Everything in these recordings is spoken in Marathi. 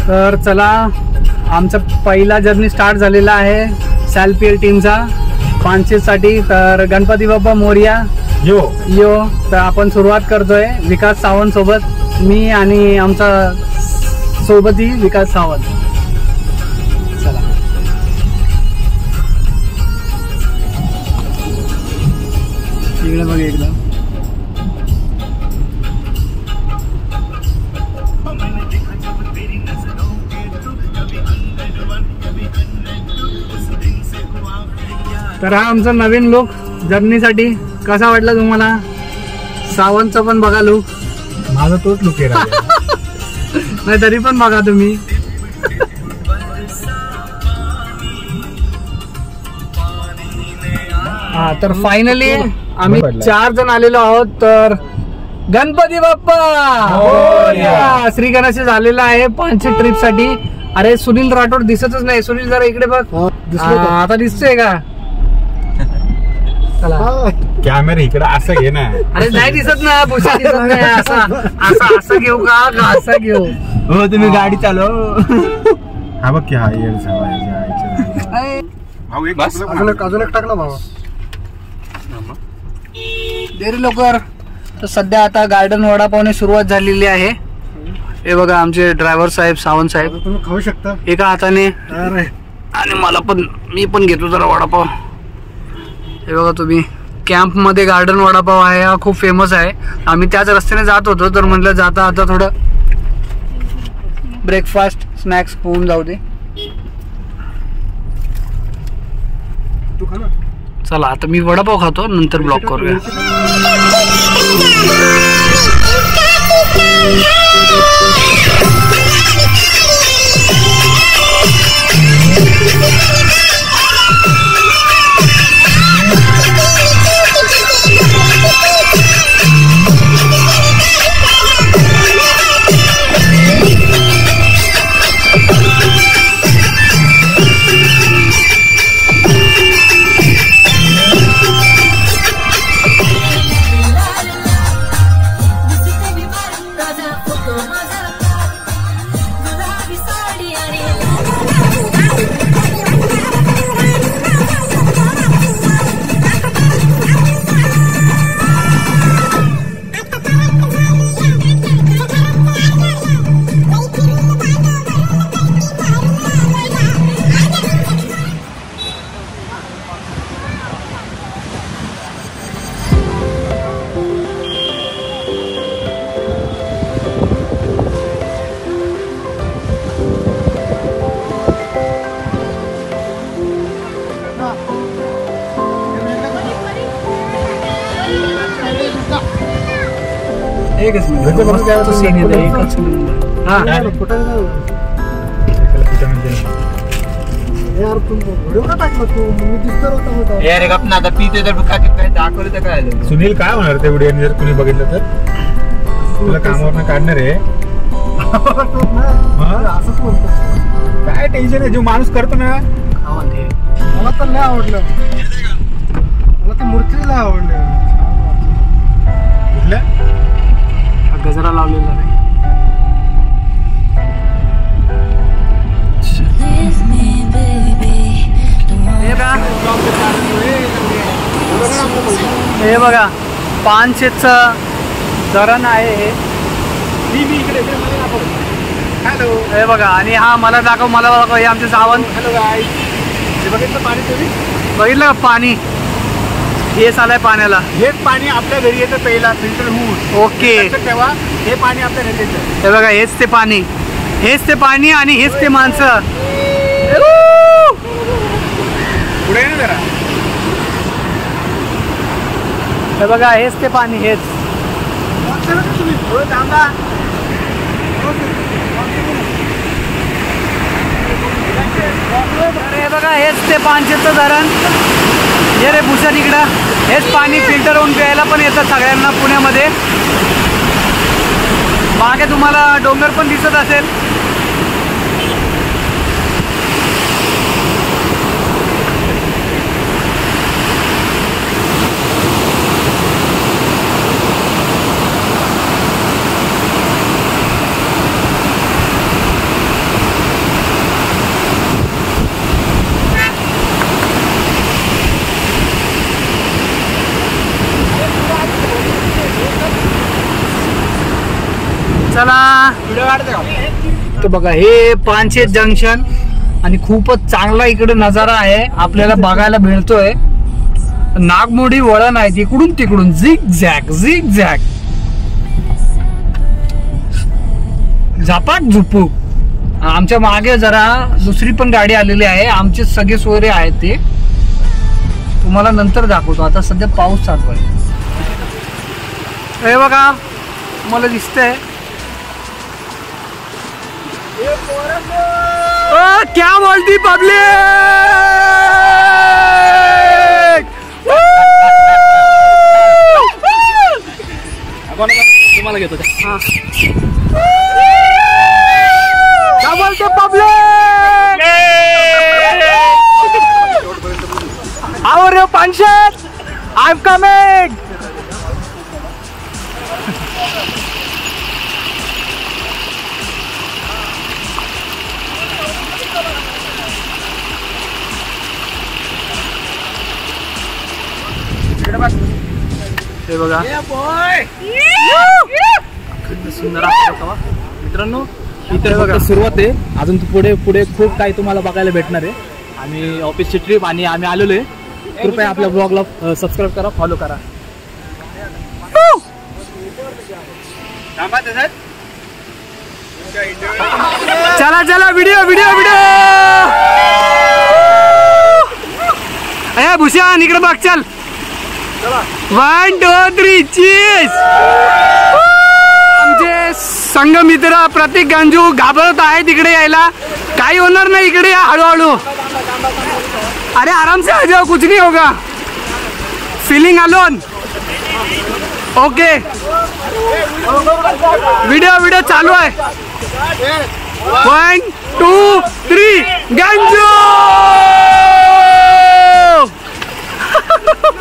तर चला, आमचा पहिला जर्नी स्टार्ट झालेला आहे सॅलपीएल टीमचा पानशेसाठी. तर गणपती बाप्पा मोरया. यो तर आपण सुरुवात करतोय विकास सावंत सोबत, मी आणि आमचा सोबती विकास सावंत. चला इकडे बघ एकदा. तर हा आमचा नवीन लुक जर्नीसाठी. कसा वाटला तुम्हाला? सावंतचा पण बघा लुक. माझा तोच लुक आहे. नाही तरी पण बघा तुम्ही. हा, तर फायनली आम्ही 4 जण आलेलो आहोत. तर गणपती बाप्पा श्री गणेश झालेला आहे पानशे ट्रिप साठी. अरे सुनील राठोड दिसतच नाही. सुनील जरा इकडे बघ. आता दिसतोय का? कॅमेरा इकडे असं घे ना. अरे नाही दिसत ना, भूषा दिसत नाही. असं घेऊ का? असं घेऊ. हो तुम्ही गाडी चालव. हा बघ की हा अजून एक टाकला बाबा. देरी लवकर. तर सध्या आता गार्डन वडापावने सुरुवात झालेली आहे. हे बघा आमचे ड्रायव्हर साहेब सावंत साहेब. तुम्ही खाऊ शकता एका हाताने. आणि मला पण, मी पण घेतो जरा वडापाव. हे बघा तुम्ही, कॅम्प मध्ये गार्डन वडापाव आहे. हा खूप फेमस आहे. आम्ही त्याच रस्त्याने जात होतो, तर म्हटलं जाता आता थोडं ब्रेकफास्ट स्नॅक्स होऊन जाऊ दे. तू खा ना. चला आता मी वडापाव खातो, नंतर ब्लॉक करूया. एकच मिनिट. सुनील काय म्हणणार ते व्हिडिओ जर कुणी बघितलं तर? तुला कामावर काढणार आहे. काय टेन्शन आहे, जो माणूस करतो ना. मला तर नाही आवडलं. मला तर मूर्तीला आवडलं. कुठल्या गजरा लावलेला नाही. हे बघा पानशेतचं धरण आहे हे. हॅलो हे बघा. आणि हा मला दाखव. हे आमचे सावंत. हॅलो गाईस. बघितलं पाणी तुम्ही? बघितलं का पाणी? हेच आलंय पाण्याला. हेच पाणी आपल्या घरी येतं पहिला फिल्टर होऊन. ओके तेव्हा हे पाणी आपल्या घरी येतं. हे बघा हेच ते पाणी. हेच ते पाणी आणि हेच ते माणसं. पुढे ना जरा. हे बघा हेच ते पाणी. हेच हे बघा हेच ते पानशेतचं धरण. हे रे भूषण इकडं. हेच पाणी फिल्टर होऊन प्यायला पण येतं सगळ्यांना पुण्यामध्ये. मागे तुम्हाला डोंगर पण दिसत असेल. चला तर बघा हे पानशेत जंक्शन आणि खूपच चांगला इकडे नजारा आहे आपल्याला बघायला मिळतोय. नागमोडी वळण आहे तिकडून तिकडून झिग झॅक झपाक झुपूक. आमच्या मागे जरा दुसरी पण गाडी आलेली आहे. आमचे सगळे सोयरे आहेत ते तुम्हाला नंतर दाखवतो. आता सध्या पाऊस चालू आहे हे बघा मला दिसतंय. क्या बोलती पब्लिक. तुम्हाला घेतो क्या बोलते पब्लिक. आओ रे पानशेत आय एम कमिंग. हे बघा सुंदर मित्रांनो इथे बघा सुरुवात आहे. अजून पुढे पुढे खूप काही तुम्हाला बघायला भेटणार आहे. आम्ही ऑफिसची ट्रिप आणि आम्ही आलेलो आहे. कृपया आपल्या ब्लॉगला सबस्क्राईब करा फॉलो करा. चला चला व्हिडिओ अरे भूषण इकडे बघ चल. 1 2 3 चीज. आमचे संघ मित्र प्रतीक गांजू घाबरत आहे तिकडे यायला. काही होणार नाही इकडे या हळूहळू. अरे आराम से आ जाओ कुछ नहीं होगा. Feeling alone okay. वीडियो चालू आहे. 1 2 3 गांजू.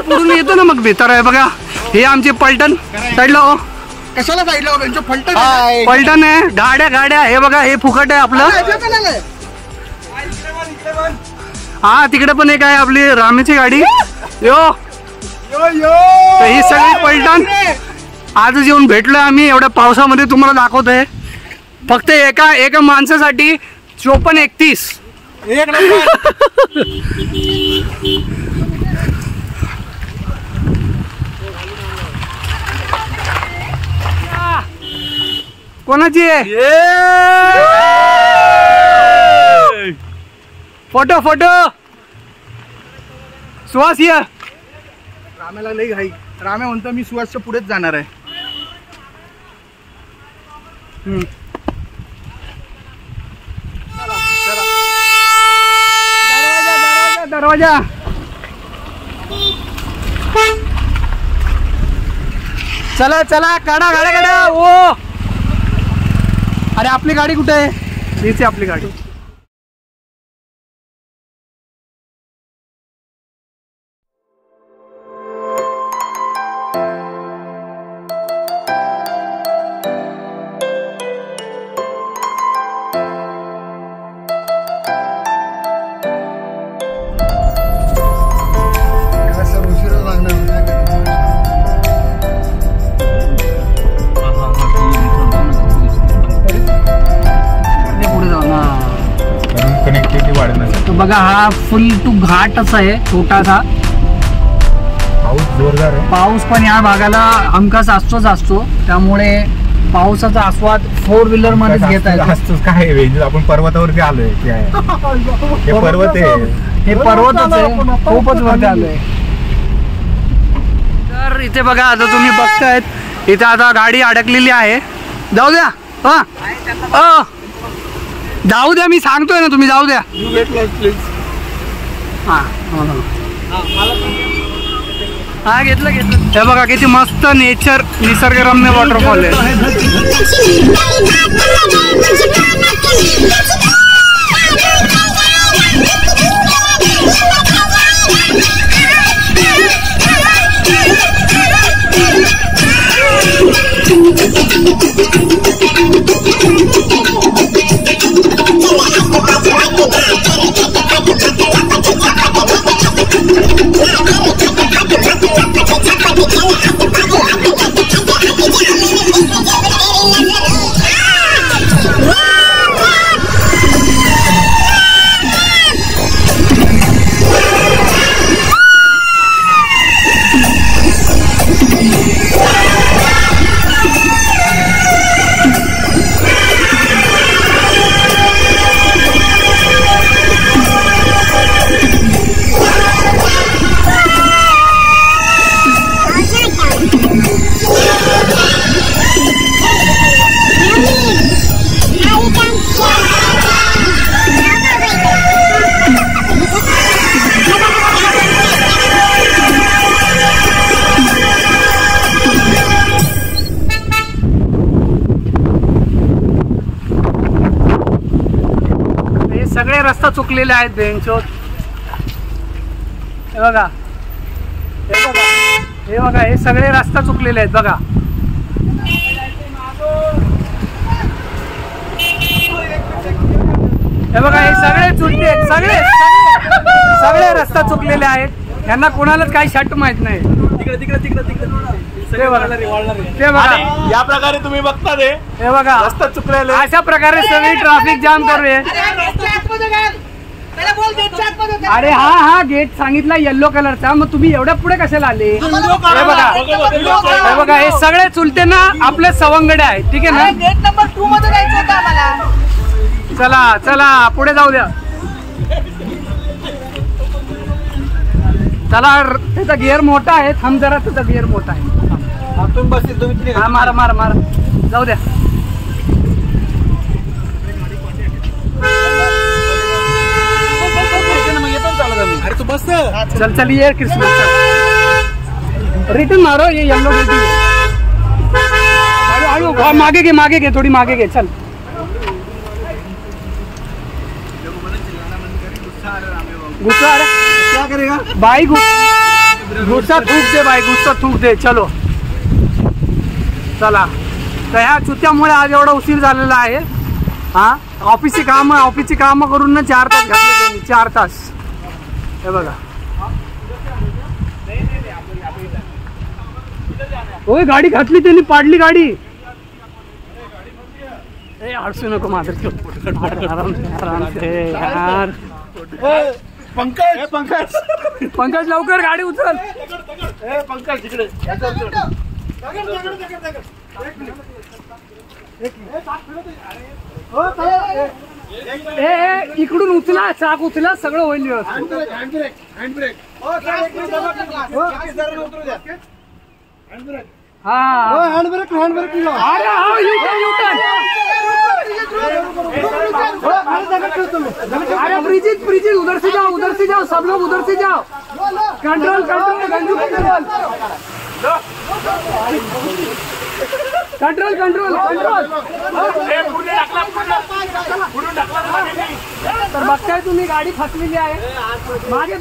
पुढून येतो ना मग बेतर आहे बघा. हे आमचे पलटण साईडला हो. कशाला साईडला पलटण आहे. गाड्या हे बघा हे फुकट आहे आपलं. हा तिकडे पण एक आहे आपली रामेची गाडी. यो ही सगळी पलटण आजच येऊन भेटलोय आम्ही एवढ्या पावसामध्ये तुम्हाला दाखवतोय. फक्त एका माणसासाठी 54-31. कोणाची आहे फोटो सुहास या. रामेला लई घाई. रामे म्हणतो मी सुहासच्या पुढेच जाणार आहे. दरवाजा चला काढा गाड्या. ओ अरे आपली गाडी कुठे आहे. हीच आपली गाडी. बघा हा फुल टू घाटच आहे छोटासा. पाऊस जोरदार आहे. पाऊस पण या भागाला हमखास असतो. त्यामुळे पावसाचा आस्वाद 4 व्हीलर मध्ये घेता येतो. काय आपण पर्वतावरती आलोय. हे पर्वतच आहे. खूपच वरती आलोय. तर इथे बघा आता तुम्ही बघतायत इथे आता गाडी अडकलेली आहे. जाऊ द्या जाऊ द्या मी सांगतोय ना तुम्ही जाऊ द्या. हा घेतलं हे बघा किती मस्त नेचर निसर्गरम्य वॉटरफॉल आहे. सगळे रस्ता चुकलेले आहेत बेंचोत. हे बघा हे बघा हे सगळे रस्ता चुकलेले आहेत बघा. हे बघा हे सगळे चुलते आहेत, सगळे सगळे रस्ता चुकलेले आहेत. यांना कोणालाच काही शट माहित नाही. तिकडे तिकडे तिकडे तिकडे ते बघा या प्रकारे तुम्ही बघता ते. हे बघा रस्ता चुकलेले अशा प्रकारे सगळी ट्रॅफिक जाम करूया. अरे हा गेट सांगितला येल्लो कलरचा, मग तुम्ही एवढ्या पुढे कशाला आले? हे बघा हे सगळे चुलते ना आपले सवंगडे आहेत. ठीक आहे ना. गेट नंबर 2 मध्ये जायचं होतं आम्हाला. चला चला पुढे जाऊ द्या. चला त्याचा गिअर मोठा आहे. थांब जरा त्याचा गिअर मोठा आहे. हा मारा मारा मारा जाऊ द्या. अरे तू बस. चल चल ये क्रिसमस रिटर्न मारो. ये येल्लो गेट मागे घे थोडी मागे घे. चल गुस्सा आ रहा क्या करेगा भाई? गुस्सा थूक दे भाई, गुस्सा थूक दे. चलो चला. तर ह्या चुत्यामुळे आज एवढा उशीर झालेला आहे. हा ऑफिसची कामं करून ना 4 तास घातले त्यांनी. 4 तास. हे बघा होय गाडी घातली त्यांनी, पाडली गाडी. ए हडसू नको माझं. यार पंकज लवकर गाडी उचल. पंकज तिकडे इकडून उचला, चाक उचला, सगळं होईल व्यवस्थित. अरे ब्रिजित उधर से जाओ सब लोग उधर से जाओ. कंट्रोल गंजू कंट्रोल. तर बघताय तुम्ही गाडी फसलेली आहे मागे.